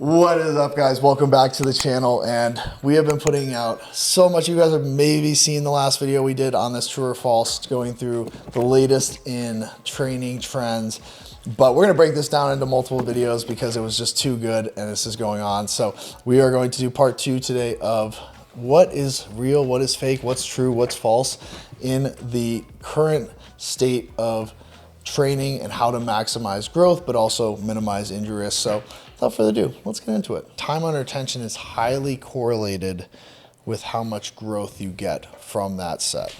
What is up, guys? Welcome back to the channel, and we have been putting out so much. You guys have maybe seen the last video we did on this true or false, going through the latest in training trends, but we're going to break this down into multiple videos because it was just too good and this is going on. So we are going to do part 2 today of what is real, what is fake, what's true, what's false in the current state of training and how to maximize growth but also minimize injury risk. So without further ado, let's get into it. Time under tension is highly correlated with how much growth you get from that set.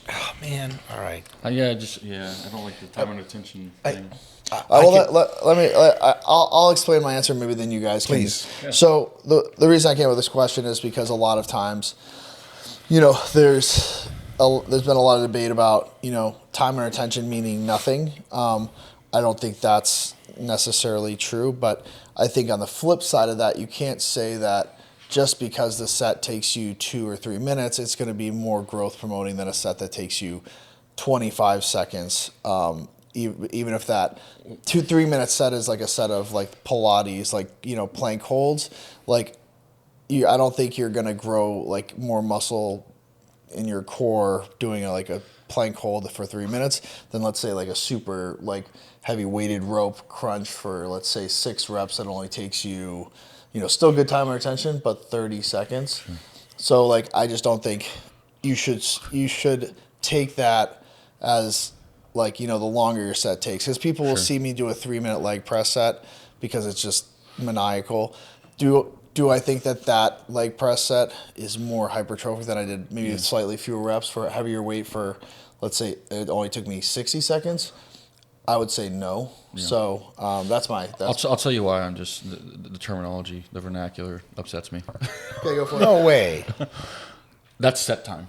Oh man! All right. I don't like the time under tension thing. I'll explain my answer. Maybe then you guys can. Please. Yeah. So the reason I came with this question is because a lot of times, there's been a lot of debate about time under tension meaning nothing. I don't think that's necessarily true, but I think on the flip side of that, you can't say that just because the set takes you 2 or 3 minutes, it's going to be more growth promoting than a set that takes you 25 seconds. Even if that 2-3 minute set is like a set of like Pilates, like, plank holds, like I don't think you're going to grow like more muscle in your core doing a plank hold for 3 minutes than, let's say, like a super like heavy weighted rope crunch for, let's say, 6 reps that only takes you, still good time under tension, but 30 seconds. So like, I just don't think you should take that as like, the longer your set takes, because people will see me do a 3-minute leg press set because it's just maniacal. Do I think that leg press set is more hypertrophic than I did maybe slightly fewer reps for heavier weight for, let's say, it only took me 60 seconds? I would say no. Yeah. So that's I'll tell you why. I'm just the terminology, the vernacular upsets me. Okay, go for it. No way. That's set time,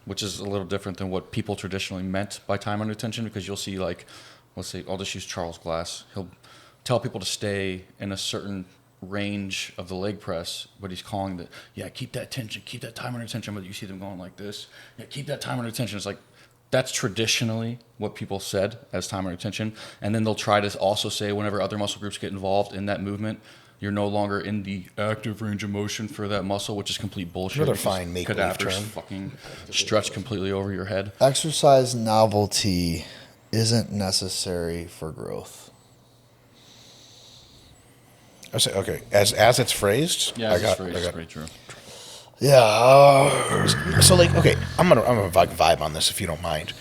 which is a little different than what people traditionally meant by time under tension, because you'll see, like, let's say, I'll just use Charles Glass. He'll tell people to stay in a certain range of the leg press, but he's calling keep that tension, keep that time under tension, but you see them going like this. Yeah, keep that time under tension. It's like, that's traditionally what people said as time under tension. And then they'll try to also say, whenever other muscle groups get involved in that movement, you're no longer in the active range of motion for that muscle, which is complete bullshit. Another fine make-believe term. Fucking stretch completely over your head. Exercise novelty isn't necessary for growth. I say, okay, as it's phrased. Yeah, it's pretty true. Yeah. So like, okay, I'm gonna vibe on this if you don't mind.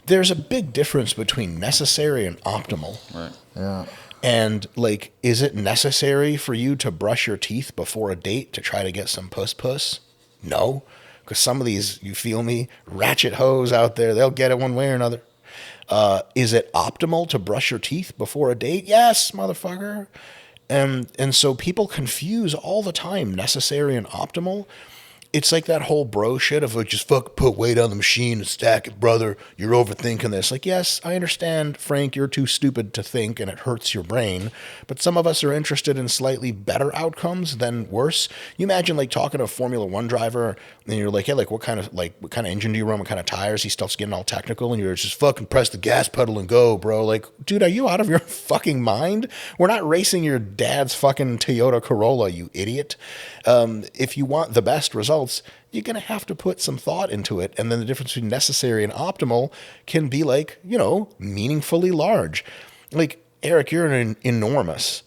There's a big difference between necessary and optimal. Right. Yeah. And like, is it necessary for you to brush your teeth before a date to try to get some puss? No, because some of these, you feel me, ratchet hoes out there, they'll get it one way or another. Is it optimal to brush your teeth before a date? Yes, motherfucker. And so people confuse all the time necessary and optimal. It's like that whole bro shit of like, just fuck put weight on the machine and stack it, brother. You're overthinking this. Like, yes, I understand, Frank, you're too stupid to think and it hurts your brain. But some of us are interested in slightly better outcomes than worse. You imagine like talking to a Formula One driver and you're like, hey, like what kind of engine do you run? What kind of tires? He starts getting all technical and you're just fucking press the gas pedal and go, bro. Like, dude, are you out of your fucking mind? We're not racing your dad's fucking Toyota Corolla, you idiot. If you want the best results, you're going to have to put some thought into it. And then the difference between necessary and optimal can be like, meaningfully large. Like, Eric, you're enormous.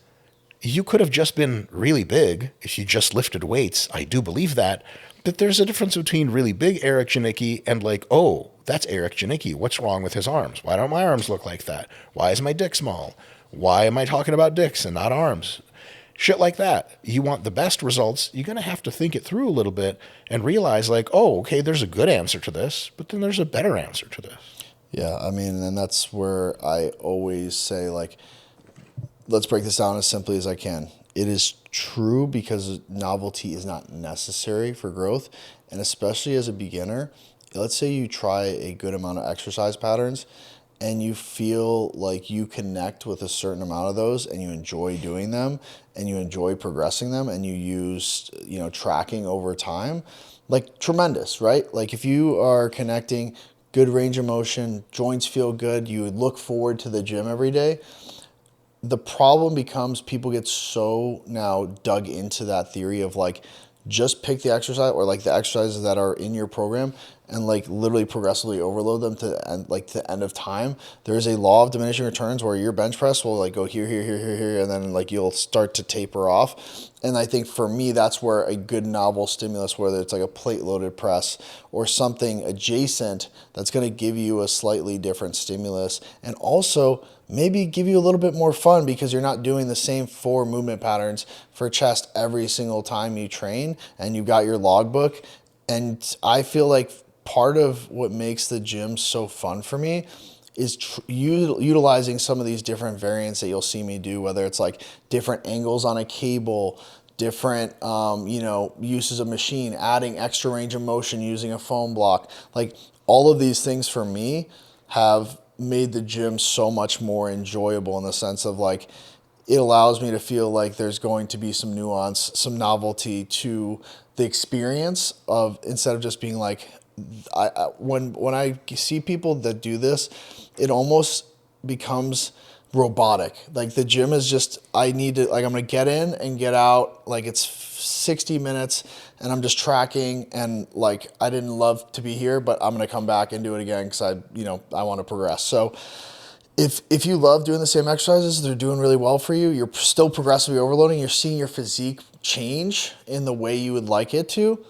You could have just been really big if you just lifted weights. I do believe that. But there's a difference between really big Eric Janicki and like, oh, that's Eric Janicki. What's wrong with his arms? Why don't my arms look like that? Why is my dick small? Why am I talking about dicks and not arms? Shit like that. You want the best results, you're going to have to think it through a little bit and realize like, oh, okay, there's a good answer to this, but then there's a better answer to this. Yeah, I mean, and that's where I always say, like, let's break this down as simply as I can. It is true because novelty is not necessary for growth, and especially as a beginner, let's say you try a good amount of exercise patterns and you feel like you connect with a certain amount of those and you enjoy doing them and you enjoy progressing them and you use, tracking over time, like, tremendous, right? Like, if you are connecting, good range of motion, joints feel good, you would look forward to the gym every day, the problem becomes people get so now dug into that theory of like, just pick the exercise or like the exercises that are in your program and like literally progressively overload them to end, like the end of time. There's a law of diminishing returns where your bench press will like go here, here, here, here, here, and then like you'll start to taper off. And I think for me, that's where a good novel stimulus, whether it's like a plate loaded press or something adjacent that's going to give you a slightly different stimulus, and also maybe give you a little bit more fun because you're not doing the same 4 movement patterns for chest every single time you train, and you've got your logbook. And I feel like part of what makes the gym so fun for me is utilizing some of these different variants that you'll see me do, whether it's like different angles on a cable, different uses of machine, adding extra range of motion using a foam block. Like all of these things for me have made the gym so much more enjoyable in the sense of like, it allows me to feel like there's going to be some nuance, some novelty to the experience of, instead of just being like, when I see people that do this, it almost becomes robotic. Like the gym is just, I need to, like, I'm going to get in and get out. Like it's 60 minutes and I'm just tracking, and like, I didn't love to be here, but I'm going to come back and do it again because I want to progress. So if you love doing the same exercises, they're doing really well for you, you're still progressively overloading, you're seeing your physique change in the way you would like it to,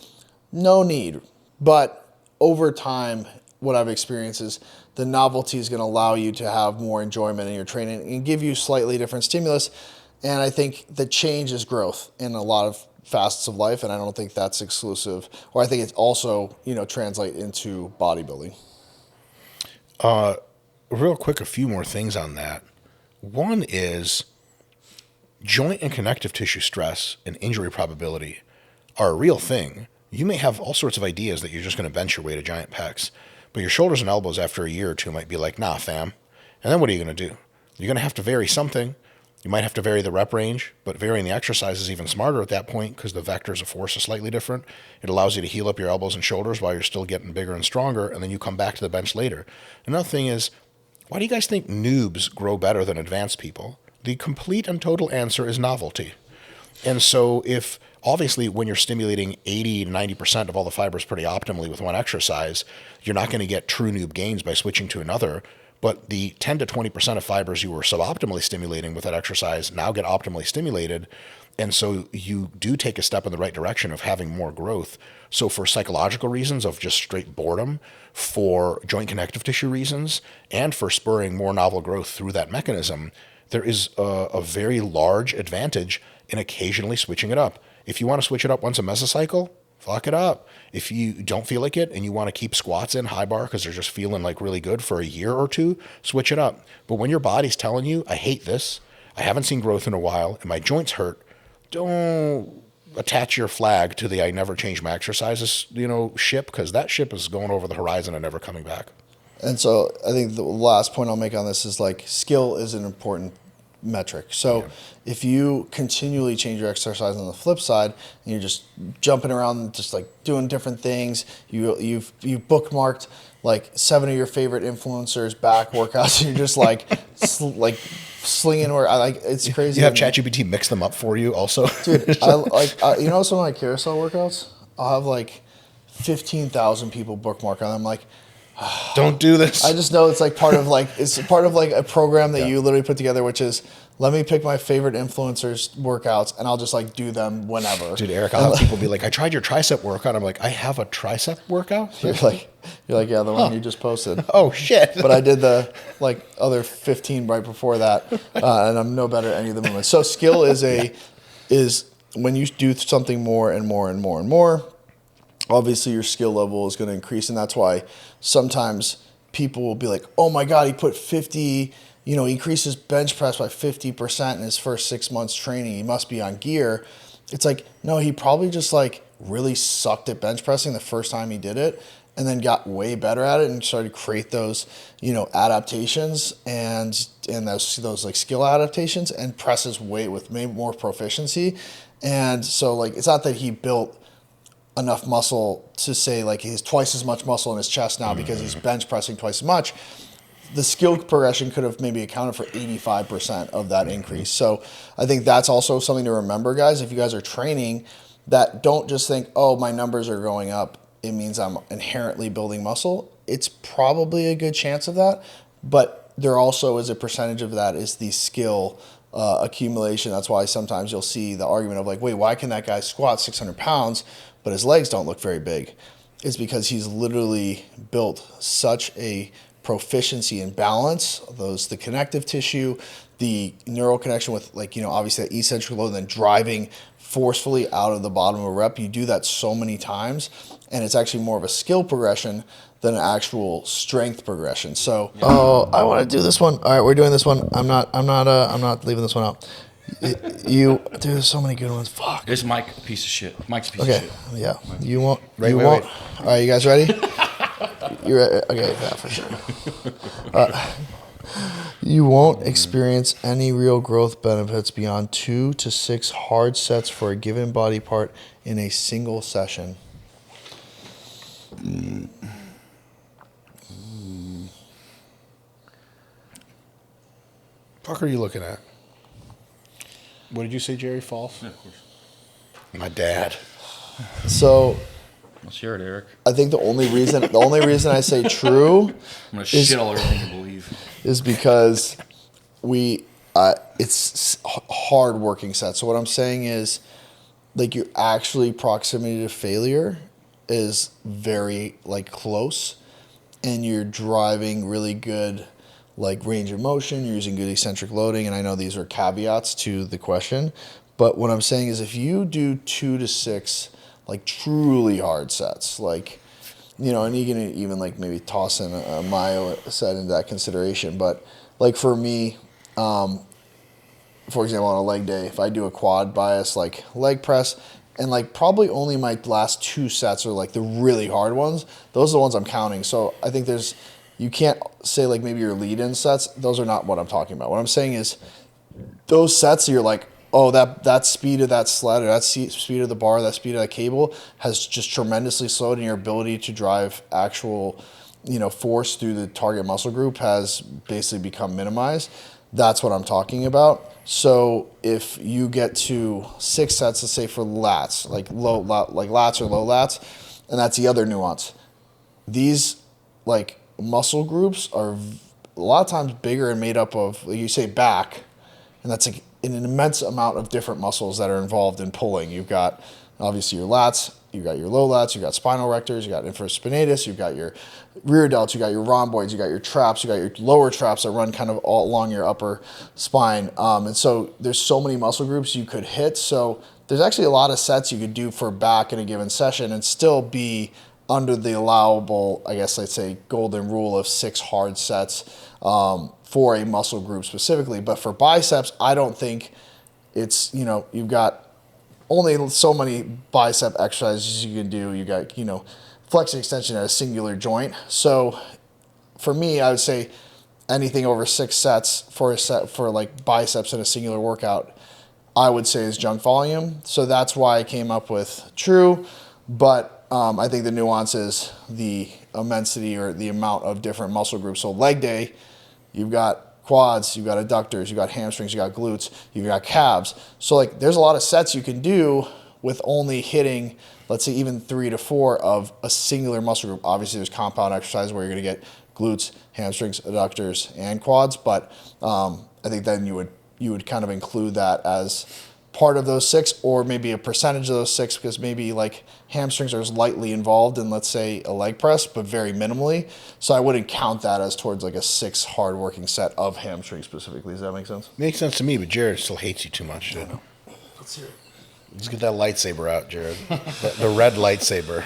no need. But over time, what I've experienced is the novelty is going to allow you to have more enjoyment in your training and give you slightly different stimulus. And I think the change is growth in a lot of facets of life, and I don't think that's exclusive, or I think it's also, translate into bodybuilding. Real quick, a few more things on that. One is joint and connective tissue stress and injury probability are a real thing. You may have all sorts of ideas that you're just going to bench your weight to giant pecs, but your shoulders and elbows after a year or two might be like, nah, fam. And then what are you going to do? You're going to have to vary something. You might have to vary the rep range, but varying the exercise is even smarter at that point because the vectors of force are slightly different. It allows you to heal up your elbows and shoulders while you're still getting bigger and stronger, and then you come back to the bench later. Another thing is, why do you guys think noobs grow better than advanced people? The complete and total answer is novelty. And so if, obviously, when you're stimulating 80 to 90% of all the fibers pretty optimally with one exercise, you're not going to get true noob gains by switching to another. But the 10 to 20% of fibers you were suboptimally stimulating with that exercise now get optimally stimulated. And so you do take a step in the right direction of having more growth. So for psychological reasons of just straight boredom, for joint connective tissue reasons, and for spurring more novel growth through that mechanism, there is a very large advantage in occasionally switching it up. If you want to switch it up once a mesocycle, fuck it up. If you don't feel like it and you want to keep squats in high bar because they're just feeling like really good for a year or two, switch it up. But when your body's telling you, I hate this, I haven't seen growth in a while, and my joints hurt, don't attach your flag to the I never change my exercises, ship, because that ship is going over the horizon and never coming back. And so I think the last point I'll make on this is like, skill is an important metric. So if you continually change your exercise on the flip side and you're just jumping around, just like doing different things, you've bookmarked like 7 of your favorite influencers back workouts, and you're just like slinging, or it's crazy. You have ChatGPT mix them up for you also. Dude, some of my carousel workouts, I'll have like 15,000 people bookmark on them. Like, don't do this. I just know it's part of a program that you literally put together, which is, let me pick my favorite influencers workouts and I'll just do them whenever. Dude, Eric, I'll have people be like, I tried your tricep workout. I'm like, I have a tricep workout? You're like, yeah, the one you just posted. Oh shit. But I did the other 15 right before that, and I'm no better at any of the movements. So skill is when you do something more and more and more and more, obviously your skill level is going to increase. And that's why sometimes people will be like, oh my God, he put 50, he increases bench press by 50% in his first 6 months training, he must be on gear. It's like, no, he probably just really sucked at bench pressing the first time he did it, and then got way better at it and started to create those, adaptations and those skill adaptations, and presses weight with maybe more proficiency. And so it's not that he built enough muscle to say he has twice as much muscle in his chest now because he's bench pressing twice as much. the skill progression could have maybe accounted for 85% of that increase. So I think that's also something to remember, guys. If you guys are training, that don't just think, oh, my numbers are going up, it means I'm inherently building muscle. It's probably a good chance of that, but there also is a percentage of that is the skill accumulation. That's why sometimes you'll see the argument of like, wait, why can that guy squat 600 pounds, but his legs don't look very big? It's because he's literally built such a proficiency and balance, the connective tissue, the neural connection with obviously that eccentric load, and then driving forcefully out of the bottom of a rep. You do that so many times, and it's actually more of a skill progression than an actual strength progression. So, I want to do this one. All right, we're doing this one. I'm not leaving this one out. Dude, there's so many good ones. Fuck. It's Mike, a piece of shit. Mike's a piece of shit. Yeah. You won't. Wait. All right, you guys ready? You're ready? Okay, yeah, for sure. You won't experience any real growth benefits beyond 2 to 6 hard sets for a given body part in a single session. Fuck are you looking at? What did you say, Jerry? False? Yeah, of course. My dad. So Let's hear it, Eric. I think the only reason I say true I'm gonna shit all everything you believe. is because it's hard working sets. So what I'm saying is, like, your actually proximity to failure is very close, and you're driving really good range of motion. You're using good eccentric loading, and I know these are caveats to the question, but what I'm saying is if you do 2 to 6 truly hard sets, and you can even maybe toss in a myo set into that consideration. But for me, for example, on a leg day, if I do a quad bias leg press, and probably only my last 2 sets are the really hard ones, those are the ones I'm counting. So I think you can't say maybe your lead-in sets. Those are not what I'm talking about. What I'm saying is those sets you're oh, that speed of that sled, or that speed of the bar, that speed of that cable has just tremendously slowed, and your ability to drive actual, force through the target muscle group has basically become minimized. That's what I'm talking about. So if you get to 6 sets, let's say for lats, lats or low lats, and that's the other nuance. These muscle groups are a lot of times bigger and made up of, you say back, and that's an immense amount of different muscles that are involved in pulling. You've got obviously your lats, you've got your low lats, you've got spinal rectors, you've got infraspinatus, you've got your rear delts, you've got your rhomboids, you've got your traps, you've got your lower traps that run kind of all along your upper spine. And so there's so many muscle groups you could hit. So there's actually a lot of sets you could do for back in a given session and still be under the allowable, I guess let's say, golden rule of 6 hard sets for a muscle group specifically. But for biceps, I don't think it's, you've got only so many bicep exercises you can do. You got, flexion extension at a singular joint. So for me, I would say anything over 6 sets for a set for biceps in a singular workout, I would say is junk volume. So that's why I came up with true. But I think the nuance is the immensity or the amount of different muscle groups. So leg day, you've got quads, you've got adductors, you've got hamstrings, you've got glutes, you've got calves. So there's a lot of sets you can do with only hitting, let's say, even 3 to 4 of a singular muscle group. Obviously, there's compound exercise where you're going to get glutes, hamstrings, adductors, and quads. But I think then you would kind of include that as part of those 6, or maybe a percentage of those 6, because maybe hamstrings are lightly involved in, let's say, a leg press, but very minimally. So I wouldn't count that as towards a 6 hard working set of hamstrings specifically. Does that make sense? Makes sense to me, but Jared still hates you too much, dude. Let's hear it. Let's get that lightsaber out, Jared. the red lightsaber.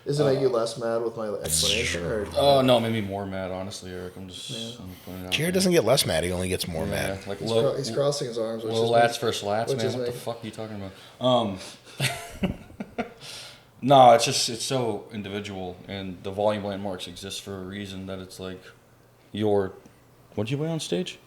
Does it make you less mad with my explanation? Or? Oh, no, it made me more mad, honestly, Eric. I'm putting it out Jared there. doesn't get less mad. He only gets more mad. He's crossing his arms. Low lats versus lats, man. What the fuck are you talking about? No, it's so individual, and the volume landmarks exist for a reason. That it's what'd you weigh on stage?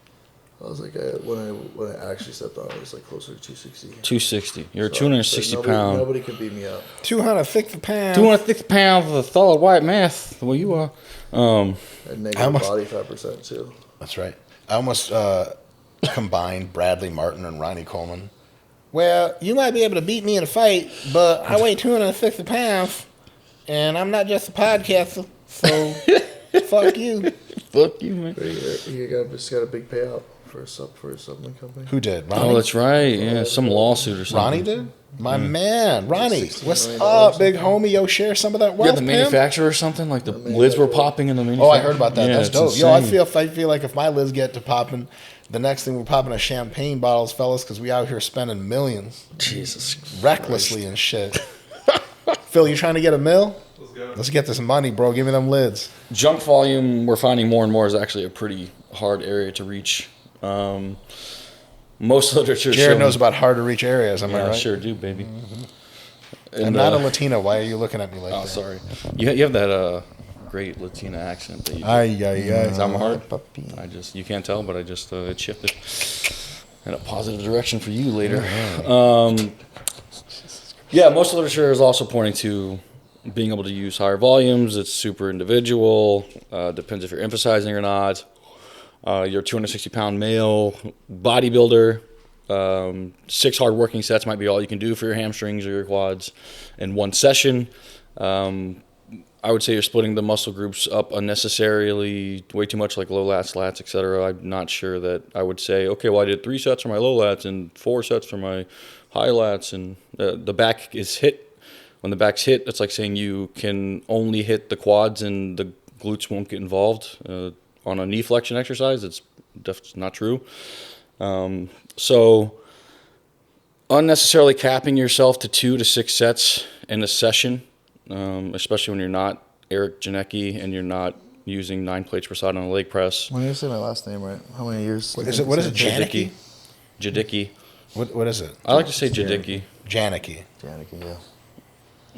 I was like, when I actually stepped on, it was like closer to 260. 260. You're So, 260 pound. Nobody could beat me up. 250 pounds. 250 pounds of solid white mass. The way you are. And negative body fat percent too. That's right. I almost combined Bradley Martin and Ronnie Coleman. Well, you might be able to beat me in a fight, but I weigh 250 pounds, and I'm not just a podcaster, so fuck you. Fuck you, man. You just got a big payout for a supplement company. Who did? Ronnie? Oh, that's right. Yeah, some lawsuit or something. Ronnie did? My man, Ronnie. What's up, big homie? Yo, share some of that wealth, Yeah, the manufacturer or something. Like the lids were popping in the manufacturer. Oh, I heard about that. Yeah, That's it's dope. insane. Yo, I feel like if my lids get to popping, the next thing we're popping is champagne bottles, fellas, because we out here spending millions. Jesus. Recklessly and shit. Phil, you trying to get a mill? Let's go. Let's get this money, bro. Give me them lids. Junk volume, we're finding more and more, is actually a pretty hard area to reach. Most literature Jared knows about hard to reach areas, am I I right? sure do, baby. I'm not a Latino. Why are you looking at me like Oh, that? sorry. You have that great Latina accent that you do. Ay, ay, ay. Is that my heart? You can't tell, but it shifted in a positive direction for you later. Yeah, most literature is also pointing to being able to use higher volumes. It's super individual. Depends if you're emphasizing or not. You're a 260-pound male bodybuilder. 6 hard working sets might be all you can do for your hamstrings or your quads in one session. I would say you're splitting the muscle groups up unnecessarily, way too much, like low lats, lats, etc. I'm not sure that I would say, okay, well, I did 3 sets for my low lats and 4 sets for my high lats, and the back is hit. When the back's hit, it's like saying you can only hit the quads and the glutes won't get involved. On a knee flexion exercise, it's definitely not true. So unnecessarily capping yourself to 2 to 6 sets in a session, especially when you're not Eric Janicki and you're not using 9 plates per side on a leg press. When you say my last name right, how many years? What is it? Janicki? Janicki. What is it? I like to say Janicki. Janicki. Janicki, yeah.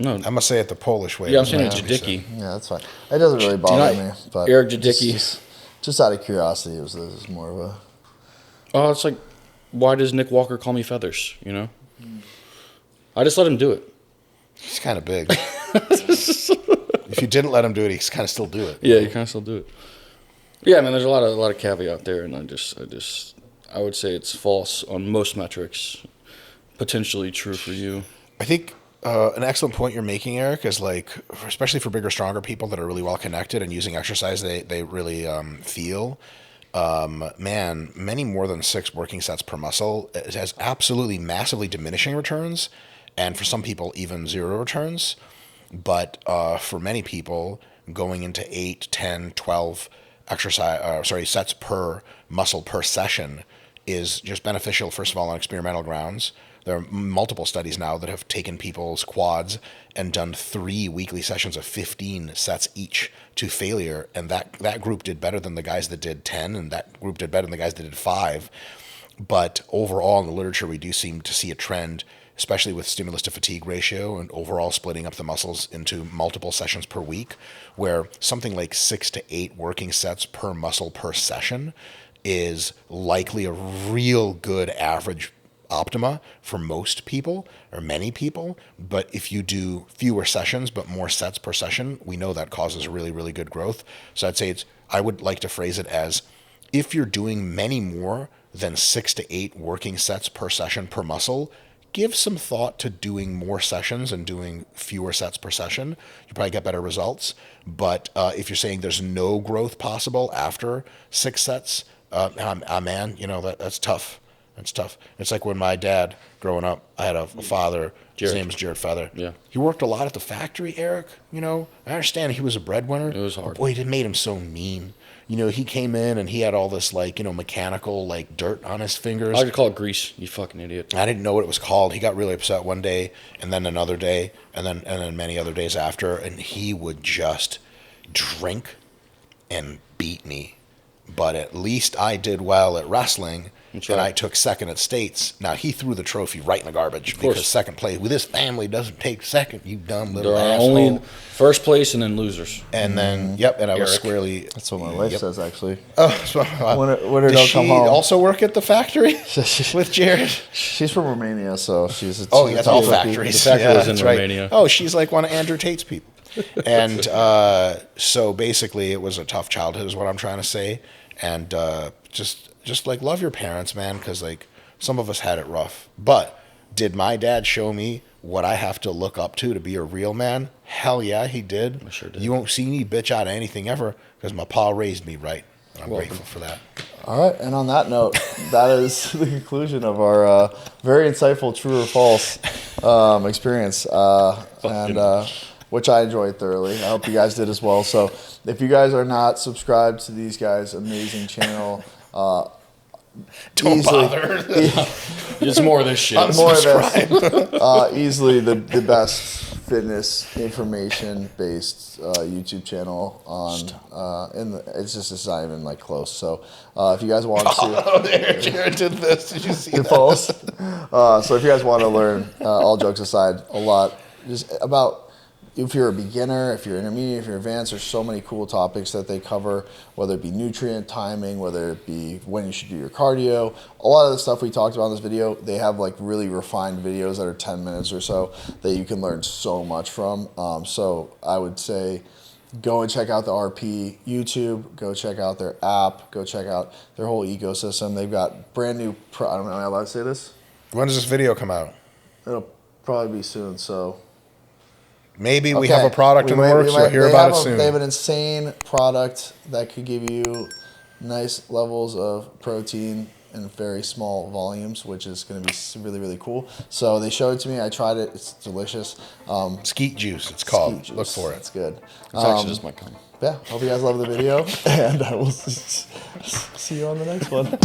No, I'm going to say it the Polish way. yeah, I'm saying It doesn't have to be Janicki. Yeah, that's fine. It doesn't really bother me. But Eric Janicki. Just out of curiosity, it was more of a... Oh, it's like, why does Nick Walker call me Feathers, you know? I just let him do it. He's kind of big. If you didn't let him do it, he's kind of still do it. Yeah, you kind of still do it. Yeah, man, there's a lot of caveat there, and I would say it's false on most metrics. Potentially true for you. I think an excellent point you're making, Eric, is like, especially for bigger, stronger people that are really well connected and using exercise they really feel. Man, many more than 6 working sets per muscle has absolutely massively diminishing returns, and for some people even 0 returns. But for many people, going into 8, 10, 12 sets per muscle per session is just beneficial, first of all, on experimental grounds. There are multiple studies now that have taken people's quads and done 3 weekly sessions of 15 sets each to failure, and that group did better than the guys that did 10, and that group did better than the guys that did 5. But overall, in the literature, we do seem to see a trend, especially with stimulus to fatigue ratio and overall splitting up the muscles into multiple sessions per week, where something like 6 to 8 working sets per muscle per session is likely a real good average optima for most people or many people. But if you do fewer sessions but more sets per session, we know that causes really, really good growth. So I'd say I would like to phrase it as, if you're doing many more than 6 to 8 working sets per session per muscle, give some thought to doing more sessions and doing fewer sets per session. You probably get better results. But if you're saying there's no growth possible after 6 sets, man, that's tough. That's tough. It's like when my dad, growing up, I had a father. His name was Jared Feather. Yeah. He worked a lot at the factory, Eric. I understand he was a breadwinner. It was hard. But boy, it made him so mean. He came in and he had all this mechanical dirt on his fingers. I like to call it grease, you fucking idiot. I didn't know what it was called. He got really upset one day, and then another day, and then many other days after, and he would just drink and beat me. But at least I did well at wrestling, And right. I took second at states. Now, he threw the trophy right in the garbage because second place with his family doesn't take second, you dumb little There are asshole. only first place and then losers. And then, and I was squarely... That's what my wife says, actually. Oh, so, Winner does don't she come home. also work at the factory with Jared? She's from Romania, so she's a That's all factories. The factory was in that's Romania. Oh, she's like one of Andrew Tate's people. And so basically, it was a tough childhood, is what I'm trying to say. And just like love your parents, man, because like some of us had it rough. But did my dad show me what I have to look up to be a real man? Hell yeah, he did. I sure did. You won't see me bitch out of anything ever because my pa raised me right. And I'm grateful for that. All right, and on that note, that is the conclusion of our very insightful true or false experience, which I enjoyed thoroughly. I hope you guys did as well. So if you guys are not subscribed to these guys' amazing channel, Don't bother. It's more of this shit. More of this. Easily the best fitness information based YouTube channel on it's not even like close. So if you guys want to Oh, there, Jared did this. Did you see that? false. So if you guys want to learn, all jokes aside, a lot just about if you're a beginner, if you're intermediate, if you're advanced, there's so many cool topics that they cover, whether it be nutrient timing, whether it be when you should do your cardio. A lot of the stuff we talked about in this video, they have like really refined videos that are 10 minutes or so that you can learn so much from. So I would say go and check out the RP YouTube, go check out their app, go check out their whole ecosystem. They've got brand new, I don't know, am I allowed to say this? When does this video come out? It'll probably be soon, so... Maybe we have a product in the works. You'll hear about it soon. They have an insane product that could give you nice levels of protein in very small volumes, which is going to be really, really cool. So they showed it to me. I tried it. It's delicious. Skeet juice, it's called. Skeet juice. Look for it. It's good. It's actually just my cum. Yeah. Hope you guys love the video, and I will see you on the next one.